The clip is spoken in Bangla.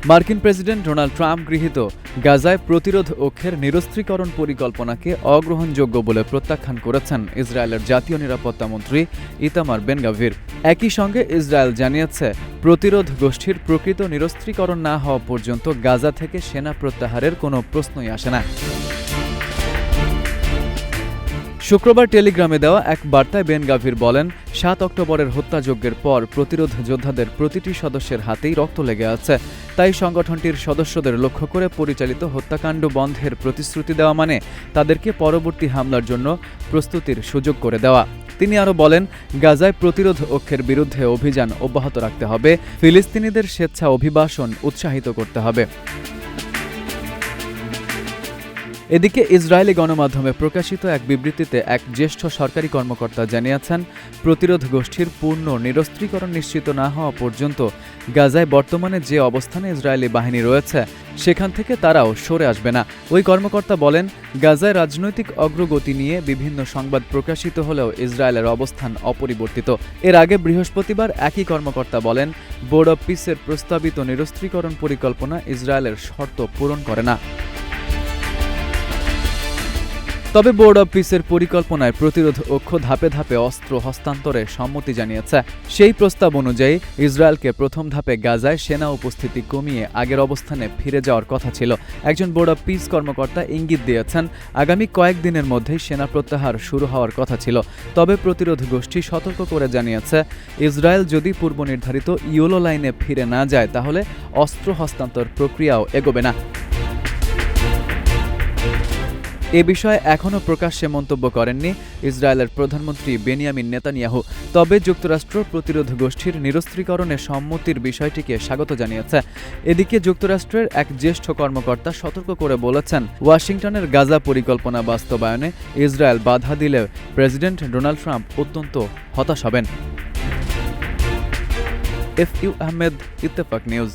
মার্কিন প্রেসিডেন্ট ডোনাল্ড ট্রাম্প গৃহীত গাজায় প্রতিরোধ অক্ষের নিরস্ত্রীকরণ পরিকল্পনাকে অগ্রহণযোগ্য বলে প্রত্যাখ্যান করেছেন ইসরায়েলের জাতীয় নিরাপত্তা মন্ত্রী ইতামার বেন-গাভির। একই সঙ্গে ইসরায়েল জানিয়েছে, প্রতিরোধ গোষ্ঠীর প্রকৃত নিরস্ত্রীকরণ না হওয়া পর্যন্ত গাজা থেকে সেনা প্রত্যাহারের কোনো প্রশ্নই আসে না। শুক্রবার টেলিগ্রামে দেওয়া এক বার্তায় বেন-গাভির বলেন, ৭ অক্টোবরের হত্যাযজ্ঞের পর প্রতিরোধ যোদ্ধাদের প্রতিটি সদস্যের হাতেই রক্ত লেগে আছে। তাই সংগঠনটির সদস্যদের লক্ষ্য করে পরিচালিত হত্যাকাণ্ড বন্ধের প্রতিশ্রুতি দেওয়া মানে তাদেরকে পরবর্তী হামলার জন্য প্রস্তুতির সুযোগ করে দেওয়া। তিনি আরও বলেন, গাজায় প্রতিরোধ অক্ষের বিরুদ্ধে অভিযান অব্যাহত রাখতে হবে, ফিলিস্তিনিদের স্বেচ্ছা অভিবাসন উৎসাহিত করতে হবে। এদিকে ইসরায়েলি গণমাধ্যমে প্রকাশিত এক বিবৃতিতে এক জ্যেষ্ঠ সরকারি কর্মকর্তা জানিয়েছেন, প্রতিরোধ গোষ্ঠীর পূর্ণ নিরস্ত্রীকরণ নিশ্চিত না হওয়া পর্যন্ত গাজায় বর্তমানে যে অবস্থানে ইসরায়েলি বাহিনী রয়েছে সেখান থেকে তারাও সরে আসবে না। ওই কর্মকর্তা বলেন, গাজায় রাজনৈতিক অগ্রগতি নিয়ে বিভিন্ন সংবাদ প্রকাশিত হলেও ইসরায়েলের অবস্থান অপরিবর্তিত। এর আগে বৃহস্পতিবার একই কর্মকর্তা বলেন, বোর্ড অব পিসের প্রস্তাবিত নিরস্ত্রীকরণ পরিকল্পনা ইসরায়েলের শর্ত পূরণ করে না। তবে বোর্ড অব পিসের পরিকল্পনায় প্রতিরোধ অক্ষ ধাপে ধাপে অস্ত্র হস্তান্তরে সম্মতি জানিয়েছে। সেই প্রস্তাব অনুযায়ী ইসরায়েলকে প্রথম ধাপে গাজায় সেনা উপস্থিতি কমিয়ে আগের অবস্থানে ফিরে যাওয়ার কথা ছিল। একজন বোর্ড অব পিস কর্মকর্তা ইঙ্গিত দিয়েছেন, আগামী কয়েকদিনের মধ্যেই সেনা প্রত্যাহার শুরু হওয়ার কথা ছিল। তবে প্রতিরোধ গোষ্ঠী সতর্ক করে জানিয়েছে, ইসরায়েল যদি পূর্ব নির্ধারিত ইয়েলো লাইনে ফিরে না যায় তাহলে অস্ত্র হস্তান্তর প্রক্রিয়াও এগোবে না। এ বিষয়ে এখনও প্রকাশ্যে মন্তব্য করেননি ইসরায়েলের প্রধানমন্ত্রী বেনিয়ামিন নেতানিয়াহু। তবে যুক্তরাষ্ট্র প্রতিরোধ গোষ্ঠীর নিরস্ত্রীকরণে সম্মতির বিষয়টিকে স্বাগত জানিয়েছে। এদিকে যুক্তরাষ্ট্রের এক জ্যেষ্ঠ কর্মকর্তা সতর্ক করে বলেছেন, ওয়াশিংটনের গাজা পরিকল্পনা বাস্তবায়নে ইসরায়েল বাধা দিলে প্রেসিডেন্ট ডোনাল্ড ট্রাম্প অত্যন্ত হতাশ হবেন। F U Ahmed, Ittefaq news.